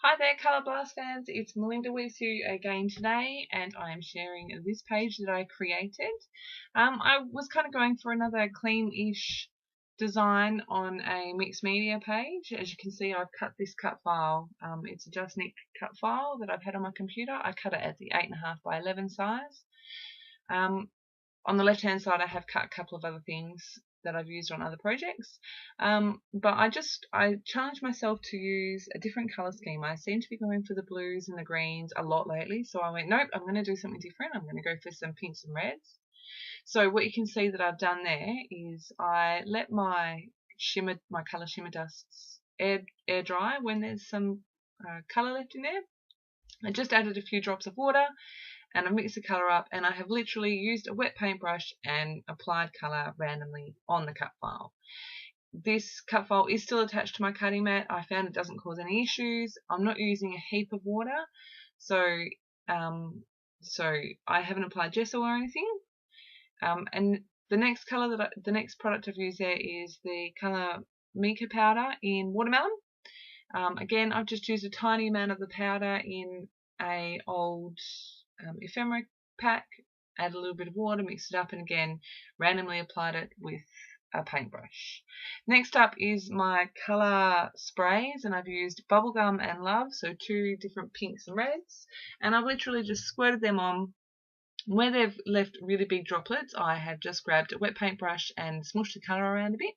Hi there, Colour Blast fans. It's Melinda with you again today, and I am sharing this page that I created. I was kind of going for another clean-ish design on a mixed media page. As you can see, I've cut this cut file. It's a Just Nick cut file that I've had on my computer. I cut it at the 8.5 by 11 size. On the left-hand side, I have cut a couple of other things that I've used on other projects, but I challenged myself to use a different colour scheme. I seem to be going for the blues and the greens a lot lately, so I went, nope, I'm going to do something different. I'm going to go for some pinks and reds. So what you can see that I've done there is I let my colour shimmer dusts air dry when there's some colour left in there. I just added a few drops of water and I've mixed the colour up, and I have literally used a wet paintbrush and applied colour randomly on the cut file. This cut file is still attached to my cutting mat. I found it doesn't cause any issues. I'm not using a heap of water, so I haven't applied gesso or anything. And the next colour the next product I've used there is the colour mica powder in watermelon. Again, I've just used a tiny amount of the powder in a old ephemera pack, add a little bit of water, mix it up, and again randomly applied it with a paintbrush. Next up is my colour sprays, and I've used Bubblegum and Love, so two different pinks and reds, and I've literally just squirted them on. Where they've left really big droplets, I have just grabbed a wet paintbrush and smooshed the colour around a bit.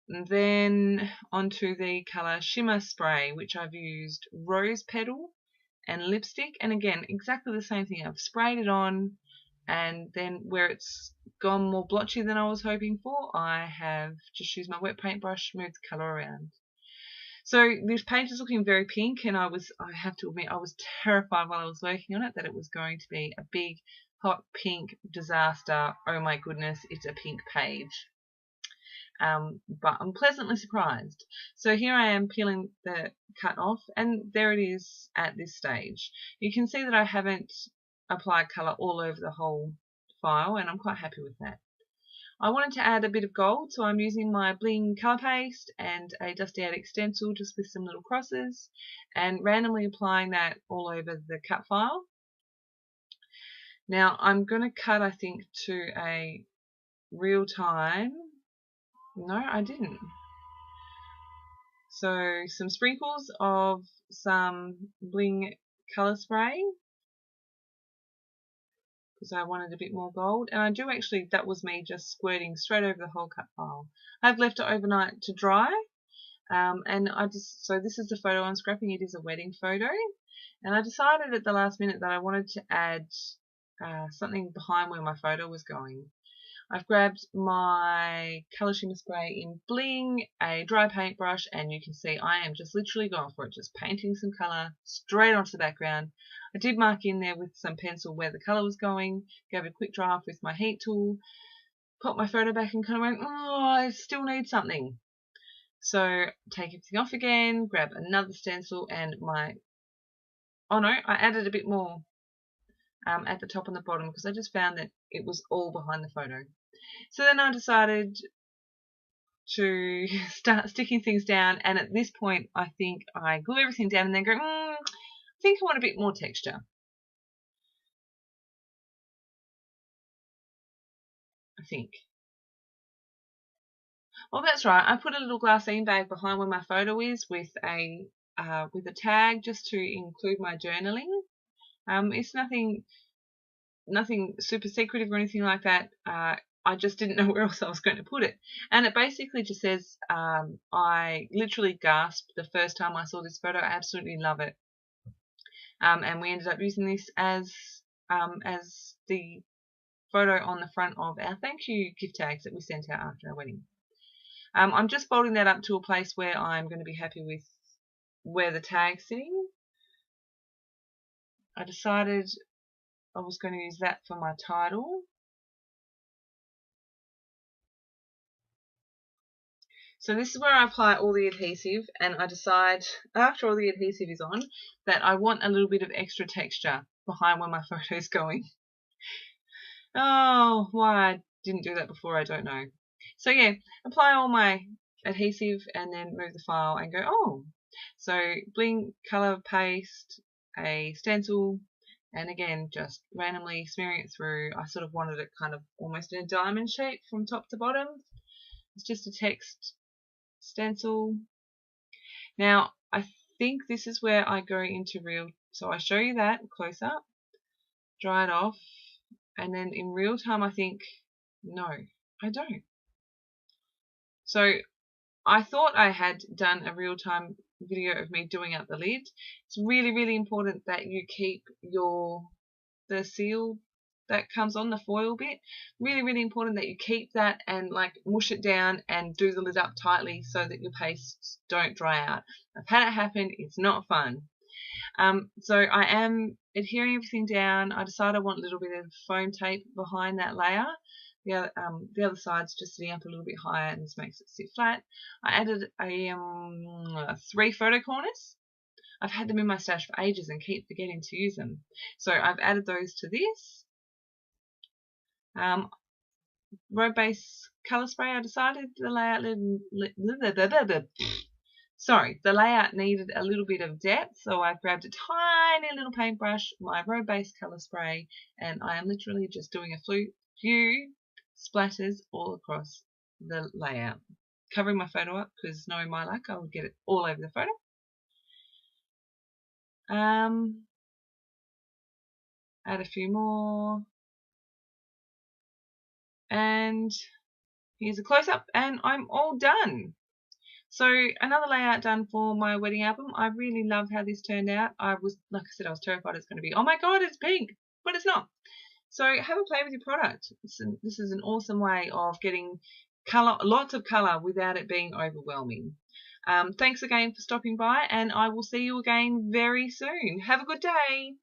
And then onto the colour shimmer spray, which I've used Rose Petal and lipstick, and again exactly the same thing. I've sprayed it on, and then where it's gone more blotchy than I was hoping for, I have just used my wet paintbrush, moved the colour around. So this page is looking very pink, and I have to admit I was terrified while I was working on it that it was going to be a big hot pink disaster. Oh my goodness, it's a pink page. But I'm pleasantly surprised. So here I am peeling the cut off, and there it is at this stage. You can see that I haven't applied colour all over the whole file, and I'm quite happy with that. I wanted to add a bit of gold, so I'm using my bling colour paste and a dusty addict stencil just with some little crosses, and randomly applying that all over the cut file. Now I'm going to cut, I think, to a real time. No, I didn't. So some sprinkles of some bling colour spray, because I wanted a bit more gold, and I do actually, that was me just squirting straight over the whole cut file. I've left it overnight to dry, and so this is the photo I'm scrapping. It is a wedding photo, and I decided at the last minute that I wanted to add something behind where my photo was going. I've grabbed my colour shimmer spray in bling, a dry paintbrush, and you can see I am just literally going for it, just painting some colour straight onto the background. I did mark in there with some pencil where the colour was going, gave it a quick dry off with my heat tool, popped my photo back and kind of went, oh, I still need something. So take everything off again, grab another stencil, and oh no, I added a bit more at the top and the bottom because I just found that it was all behind the photo. So then I decided to start sticking things down, and at this point I think I glue everything down and then go, I think I want a bit more texture. I think. Well, that's right. I put a little glassine bag behind where my photo is with a tag just to include my journaling. It's nothing super secretive or anything like that. I just didn't know where else I was going to put it. And it basically just says, I literally gasped the first time I saw this photo. I absolutely love it. And we ended up using this as the photo on the front of our thank you gift tags that we sent out after our wedding. I'm just folding that up to a place where I'm going to be happy with where the tag's sitting. I decided I was going to use that for my title. So this is where I apply all the adhesive, and I decide after all the adhesive is on that I want a little bit of extra texture behind where my photo is going. Oh, why I didn't do that before, I don't know. So yeah, apply all my adhesive and then move the file and go, oh, So bling colour paste, a stencil, and again just randomly smearing it through. I sort of wanted it kind of almost in a diamond shape from top to bottom. It's just a text stencil. Now I think this is where I go into real, so I show you that close up, dry it off, and then in real time I think, no, I don't. So I thought I had done a real time video of me doing out the lid. It's really, really important that you keep the seal that comes on the foil bit, really, really important that you keep that and like mush it down and do the lid up tightly so that your pastes don't dry out. I've had it happen, it's not fun. So I am adhering everything down. I decided I want a little bit of foam tape behind that layer. The other side's just sitting up a little bit higher and this makes it sit flat. I added 3 photo corners. I've had them in my stash for ages and keep forgetting to use them. So I've added those to this. Road base colour spray, I decided the layout the layout needed a little bit of depth, so I grabbed a tiny little paintbrush, my road base colour spray, and I am literally just doing a few splatters all across the layout, covering my photo up because knowing my luck I would get it all over the photo. Add a few more, and here's a close-up and I'm all done. So another layout done for my wedding album. I really loved how this turned out. I was, like I said, I was terrified it's going to be, oh my god, it's pink, but it's not. So have a play with your product. This is an awesome way of getting colour, lots of colour without it being overwhelming. Thanks again for stopping by, and I will see you again very soon. Have a good day.